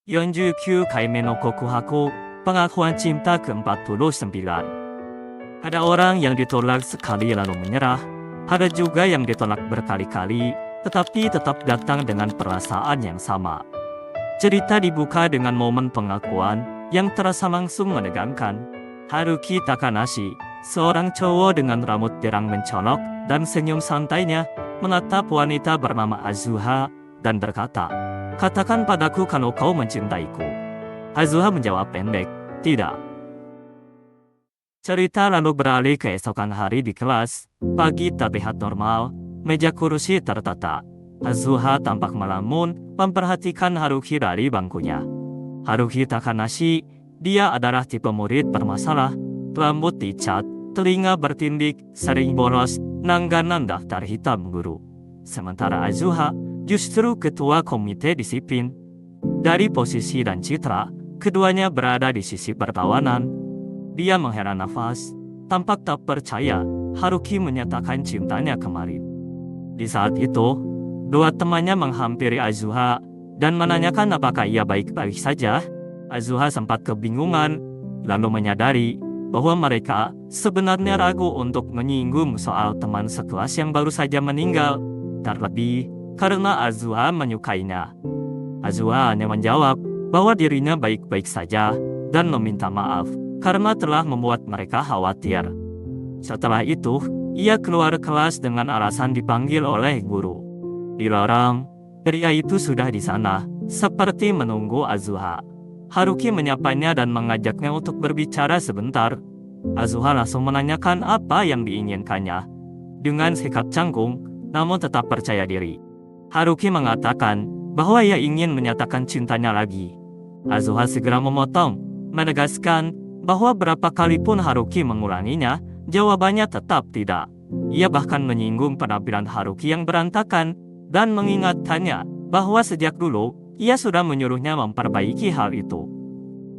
49 Kaime no Kokuhaku, pengakuan cinta ke-49. Ada orang yang ditolak sekali lalu menyerah, ada juga yang ditolak berkali-kali, tetapi tetap datang dengan perasaan yang sama. Cerita dibuka dengan momen pengakuan yang terasa langsung menegangkan. Haruki Takanashi, seorang cowok dengan rambut pirang mencolok dan senyum santainya, menatap wanita bernama Azuha dan berkata, "Katakan padaku kalau kau mencintaiku." Azuha menjawab pendek, "Tidak." Cerita lalu beralih ke esokan hari di kelas. Pagi terlihat normal, meja kursi tertata. Azuha tampak melamun, memperhatikan Haruki dari bangkunya. Haruki Takanashi, dia adalah tipe murid bermasalah, rambut dicat, telinga bertindik, sering bolos, langganan daftar hitam guru. Sementara Azuha justru ketua komite disiplin. Dari posisi dan citra, keduanya berada di sisi berlawanan. Dia menghela nafas, tampak tak percaya Haruki menyatakan cintanya kemarin. Di saat itu, dua temannya menghampiri Azuha dan menanyakan apakah ia baik-baik saja. Azuha sempat kebingungan, lalu menyadari bahwa mereka sebenarnya ragu untuk menyinggung soal teman sekelas yang baru saja meninggal, terlebih karena Azuha menyukainya. Azuha hanya menjawab bahwa dirinya baik-baik saja dan meminta maaf karena telah membuat mereka khawatir. Setelah itu, ia keluar kelas dengan alasan dipanggil oleh guru. Di lorong, pria itu sudah di sana, seperti menunggu Azuha. Haruki menyapanya dan mengajaknya untuk berbicara sebentar. Azuha langsung menanyakan apa yang diinginkannya. Dengan sikap canggung, namun tetap percaya diri. Haruki mengatakan bahwa ia ingin menyatakan cintanya lagi. Azuha segera memotong, menegaskan bahwa berapa kali pun Haruki mengulanginya, jawabannya tetap tidak. Ia bahkan menyinggung penampilan Haruki yang berantakan dan mengingatkannya bahwa sejak dulu ia sudah menyuruhnya memperbaiki hal itu.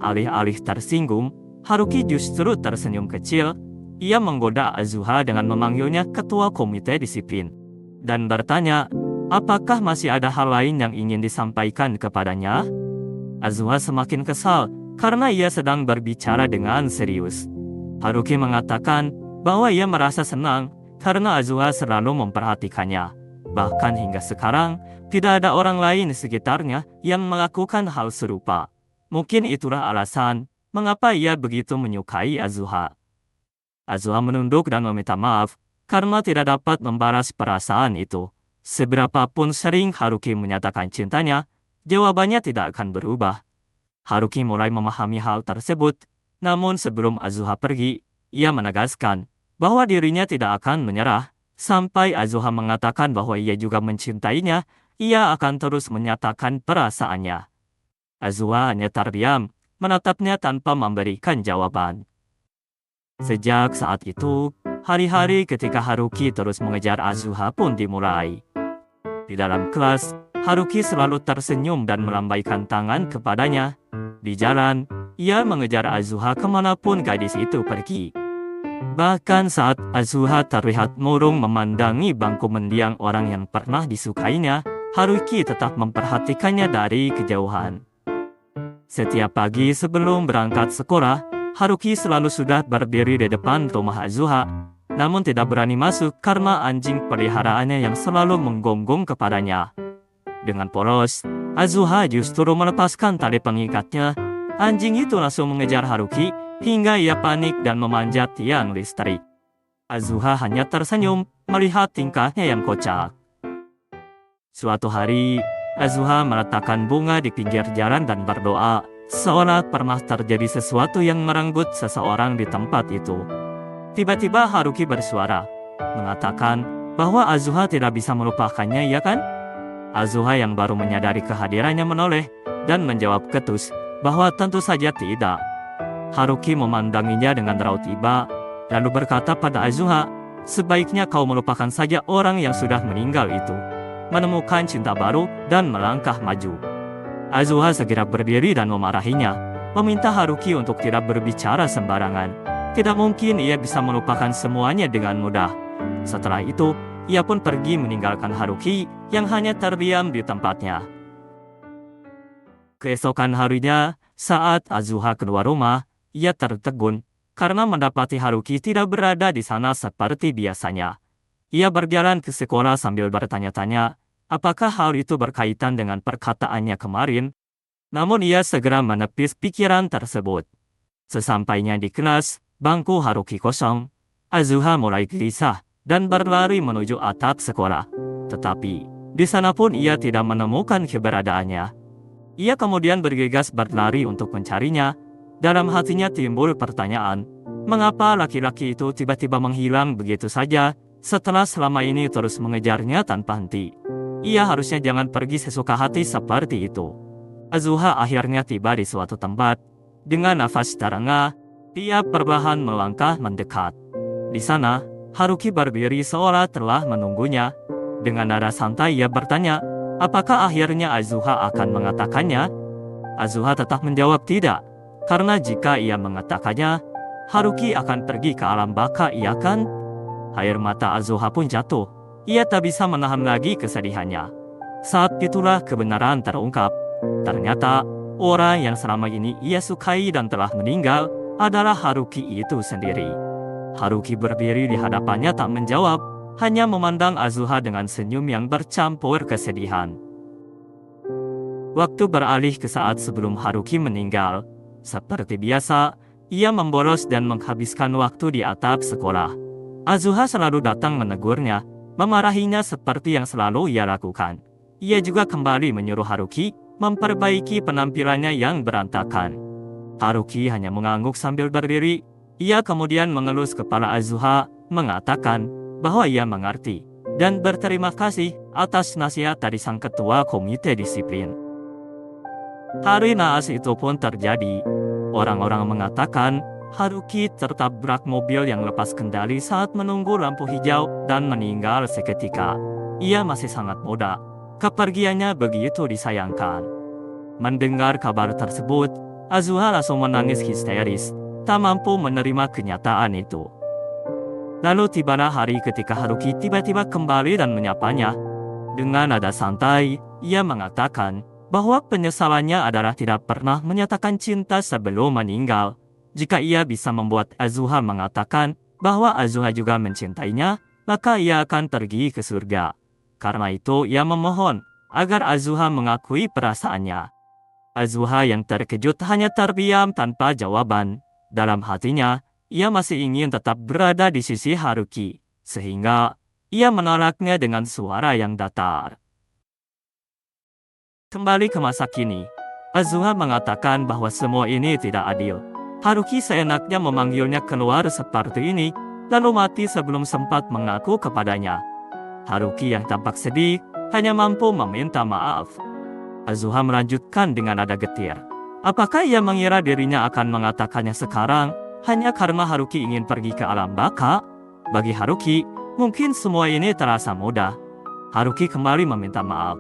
Alih-alih tersinggung, Haruki justru tersenyum kecil. Ia menggoda Azuha dengan memanggilnya ketua komite disiplin dan bertanya, apakah masih ada hal lain yang ingin disampaikan kepadanya? Azuha semakin kesal karena ia sedang berbicara dengan serius. Haruki mengatakan bahwa ia merasa senang karena Azuha selalu memperhatikannya. Bahkan hingga sekarang, tidak ada orang lain di sekitarnya yang melakukan hal serupa. Mungkin itulah alasan mengapa ia begitu menyukai Azuha. Azuha menunduk dan meminta maaf karena tidak dapat membalas perasaan itu. Seberapapun sering Haruki menyatakan cintanya, jawabannya tidak akan berubah. Haruki mulai memahami hal tersebut, namun sebelum Azuha pergi, ia menegaskan bahwa dirinya tidak akan menyerah. Sampai Azuha mengatakan bahwa ia juga mencintainya, ia akan terus menyatakan perasaannya. Azuha hanya terdiam, menatapnya tanpa memberikan jawaban. Sejak saat itu, hari-hari ketika Haruki terus mengejar Azuha pun dimulai. Di dalam kelas, Haruki selalu tersenyum dan melambaikan tangan kepadanya. Di jalan, ia mengejar Azuha kemanapun gadis itu pergi. Bahkan saat Azuha terlihat murung memandangi bangku mendiang orang yang pernah disukainya, Haruki tetap memperhatikannya dari kejauhan. Setiap pagi sebelum berangkat sekolah, Haruki selalu sudah berdiri di depan rumah Azuha, namun tidak berani masuk karena anjing peliharaannya yang selalu menggonggong kepadanya. Dengan polos, Azuha justru melepaskan tali pengikatnya. Anjing itu langsung mengejar Haruki hingga ia panik dan memanjat tiang listrik. Azuha hanya tersenyum melihat tingkahnya yang kocak. Suatu hari, Azuha meletakkan bunga di pinggir jalan dan berdoa, seolah pernah terjadi sesuatu yang merenggut seseorang di tempat itu. Tiba-tiba Haruki bersuara, mengatakan bahwa Azuha tidak bisa melupakannya, ya kan? Azuha yang baru menyadari kehadirannya menoleh dan menjawab ketus bahwa tentu saja tidak. Haruki memandanginya dengan raut iba, lalu berkata pada Azuha, sebaiknya kau melupakan saja orang yang sudah meninggal itu, menemukan cinta baru dan melangkah maju. Azuha segera berdiri dan memarahinya, meminta Haruki untuk tidak berbicara sembarangan. Tidak mungkin ia bisa melupakan semuanya dengan mudah. Setelah itu, ia pun pergi meninggalkan Haruki yang hanya terdiam di tempatnya. Keesokan harinya, saat Azuha keluar rumah, ia tertegun karena mendapati Haruki tidak berada di sana seperti biasanya. Ia berjalan ke sekolah sambil bertanya-tanya, apakah hal itu berkaitan dengan perkataannya kemarin? Namun ia segera menepis pikiran tersebut. Sesampainya di kelas, bangku Haruki kosong. Azuha mulai gelisah dan berlari menuju atap sekolah. Tetapi, di sana pun ia tidak menemukan keberadaannya. Ia kemudian bergegas berlari untuk mencarinya. Dalam hatinya timbul pertanyaan, mengapa laki-laki itu tiba-tiba menghilang begitu saja setelah selama ini terus mengejarnya tanpa henti? Ia harusnya jangan pergi sesuka hati seperti itu. Azuha akhirnya tiba di suatu tempat. Dengan nafas terengah, ia perlahan melangkah mendekat. Di sana, Haruki berdiri seolah telah menunggunya. Dengan nada santai ia bertanya, apakah akhirnya Azuha akan mengatakannya? Azuha tetap menjawab tidak, karena jika ia mengatakannya, Haruki akan pergi ke alam baka, iya kan? Air mata Azuha pun jatuh. Ia tak bisa menahan lagi kesedihannya. Saat itulah kebenaran terungkap. Ternyata, orang yang selama ini ia sukai dan telah meninggal adalah Haruki itu sendiri. Haruki berdiri di hadapannya tak menjawab, hanya memandang Azuha dengan senyum yang bercampur kesedihan. Waktu beralih ke saat sebelum Haruki meninggal. Seperti biasa, ia membolos dan menghabiskan waktu di atap sekolah. Azuha selalu datang menegurnya, memarahinya seperti yang selalu ia lakukan. Ia juga kembali menyuruh Haruki memperbaiki penampilannya yang berantakan. Haruki hanya mengangguk sambil berdiri. Ia kemudian mengelus kepala Azuha, mengatakan bahwa ia mengerti dan berterima kasih atas nasihat dari sang ketua komite disiplin. Hari naas itu pun terjadi. Orang-orang mengatakan Haruki tertabrak mobil yang lepas kendali saat menunggu lampu hijau dan meninggal seketika. Ia masih sangat muda. Kepergiannya begitu disayangkan. Mendengar kabar tersebut, Azuha langsung menangis histeris, tak mampu menerima kenyataan itu. Lalu tibalah hari ketika Haruki tiba-tiba kembali dan menyapanya. Dengan nada santai, ia mengatakan bahwa penyesalannya adalah tidak pernah menyatakan cinta sebelum meninggal. Jika ia bisa membuat Azuha mengatakan bahwa Azuha juga mencintainya, maka ia akan pergi ke surga. Karena itu ia memohon agar Azuha mengakui perasaannya. Azuha yang terkejut hanya terdiam tanpa jawaban. Dalam hatinya, ia masih ingin tetap berada di sisi Haruki, sehingga ia menolaknya dengan suara yang datar. Kembali ke masa kini, Azuha mengatakan bahwa semua ini tidak adil. Haruki seenaknya memanggilnya keluar seperti ini, lalu mati sebelum sempat mengaku kepadanya. Haruki yang tampak sedih hanya mampu meminta maaf. Azuha melanjutkan dengan nada getir. Apakah ia mengira dirinya akan mengatakannya sekarang hanya karena Haruki ingin pergi ke alam baka? Bagi Haruki, mungkin semua ini terasa mudah. Haruki kembali meminta maaf.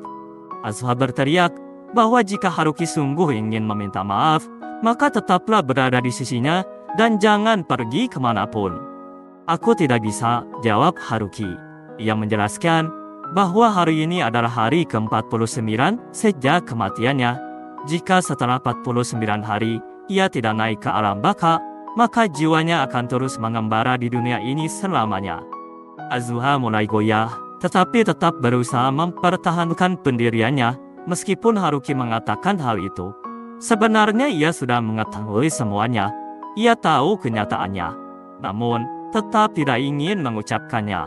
Azuha berteriak bahwa jika Haruki sungguh ingin meminta maaf, maka tetaplah berada di sisinya dan jangan pergi kemanapun. Aku tidak bisa, jawab Haruki. Ia menjelaskan bahwa hari ini adalah hari ke-49 sejak kematiannya. Jika setelah 49 hari ia tidak naik ke alam baka, maka jiwanya akan terus mengembara di dunia ini selamanya. Azuha mulai goyah, tetapi tetap berusaha mempertahankan pendiriannya, meskipun Haruki mengatakan hal itu. Sebenarnya ia sudah mengetahui semuanya. Ia tahu kenyataannya, namun tetap tidak ingin mengucapkannya.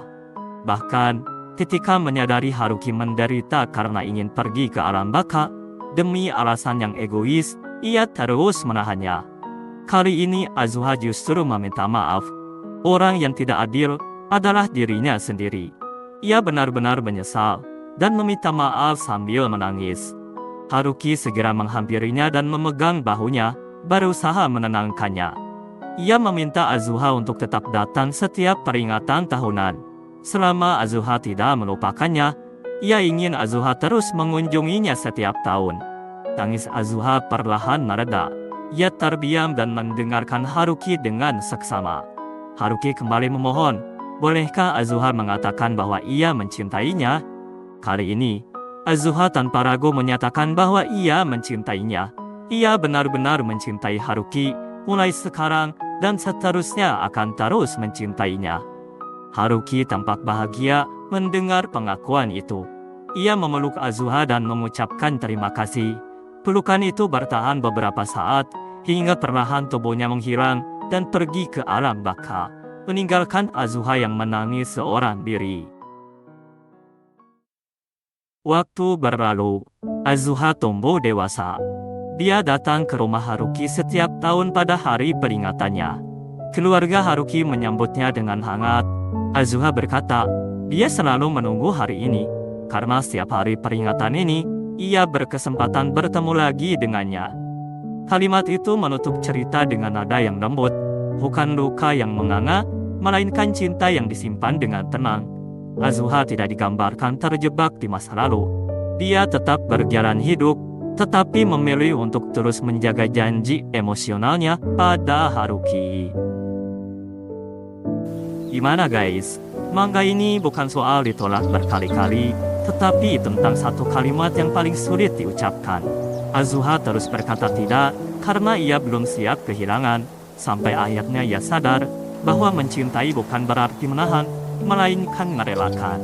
Bahkan, ketika menyadari Haruki menderita karena ingin pergi ke alam baka, demi alasan yang egois, ia terus menahannya. Kali ini Azuha justru meminta maaf. Orang yang tidak adil adalah dirinya sendiri. Ia benar-benar menyesal dan meminta maaf sambil menangis. Haruki segera menghampirinya dan memegang bahunya, berusaha menenangkannya. Ia meminta Azuha untuk tetap datang setiap peringatan tahunan. Selama Azuha tidak melupakannya, ia ingin Azuha terus mengunjunginya setiap tahun. Tangis Azuha perlahan mereda. Ia terdiam dan mendengarkan Haruki dengan seksama. Haruki kembali memohon, bolehkah Azuha mengatakan bahwa ia mencintainya? Kali ini, Azuha tanpa ragu menyatakan bahwa ia mencintainya. Ia benar-benar mencintai Haruki, mulai sekarang dan seterusnya akan terus mencintainya. Haruki tampak bahagia mendengar pengakuan itu. Ia memeluk Azuha dan mengucapkan terima kasih. Pelukan itu bertahan beberapa saat, hingga perlahan tubuhnya menghilang dan pergi ke alam baka, meninggalkan Azuha yang menangis seorang diri. Waktu berlalu, Azuha tumbuh dewasa. Dia datang ke rumah Haruki setiap tahun pada hari peringatannya. Keluarga Haruki menyambutnya dengan hangat. Azuha berkata, dia selalu menunggu hari ini, karena setiap hari peringatan ini, ia berkesempatan bertemu lagi dengannya. Kalimat itu menutup cerita dengan nada yang lembut, bukan luka yang menganga, melainkan cinta yang disimpan dengan tenang. Azuha tidak digambarkan terjebak di masa lalu. Dia tetap berjalan hidup, tetapi memilih untuk terus menjaga janji emosionalnya pada Haruki. Gimana guys? Manga ini bukan soal ditolak berkali-kali, tetapi tentang satu kalimat yang paling sulit diucapkan. Azuha terus berkata tidak, karena ia belum siap kehilangan. Sampai akhirnya ia sadar bahwa mencintai bukan berarti menahan, melainkan merelakan.